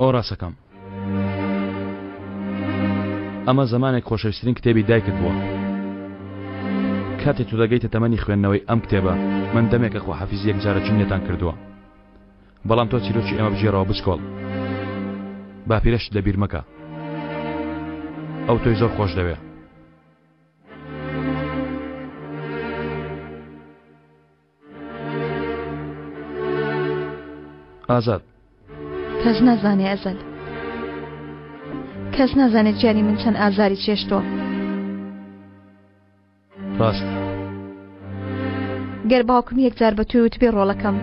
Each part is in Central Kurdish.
ئەو ڕاستەکەم. ئەمە زمانێک خۆشەویستترین کتێبی دایکت بووە. کاتێک تو دەگەیتە تەمەنی خوێندنەوەی ئەم کتێبە من دەمێکە خواحافیز یەک جارە جنێتان کردووە. بەڵام تۆ چیرۆکی ئێمە بژێرەوە بچکۆڵ. باپیرەشت لەبیر مەکە. ئەو تۆی زۆر خۆش دەوێ. ئازاد کەس نازانێ ئەزەل، کەس نازانێت گیانی من چەند ئازاری چێشتووە. ڕاست گەر باوکم یەکجار بە توی وتبێ ڕۆڵەکەم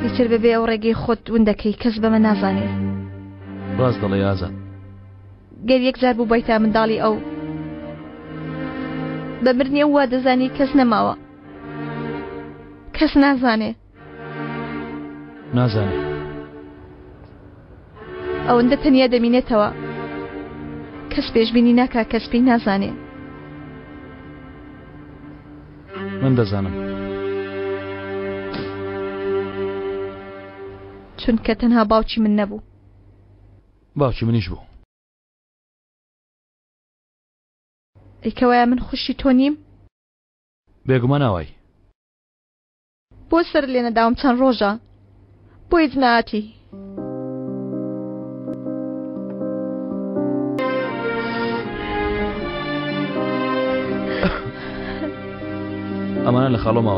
ئیتر بەبێ ئەو ڕێگەی خۆت وندەکەی کەس بەمە نازانێ. ڕاست دەڵێ ئازاد. گەر یەکجار بوو بایتا منداڵی ئەو بە برنی ئەو وا دەزانی کەس نەماوە، کەس نازانێ. نازانێ ئەوەندە تەنیا دەمینێتەوە کەس پێشبینی ناکا کەس پێی نازانێ. من دەزانم چونکە تەنها باوکی من نەبوو، باوکی منیش بوو. ئەیکەوایە من خوشی تۆ نیم؟ بێگومان ناوای. بۆ سەر لێ نەداوم چەند ڕۆژە بۆ هیچ ناهاتی. ئەمانە لە خاڵۆمەوە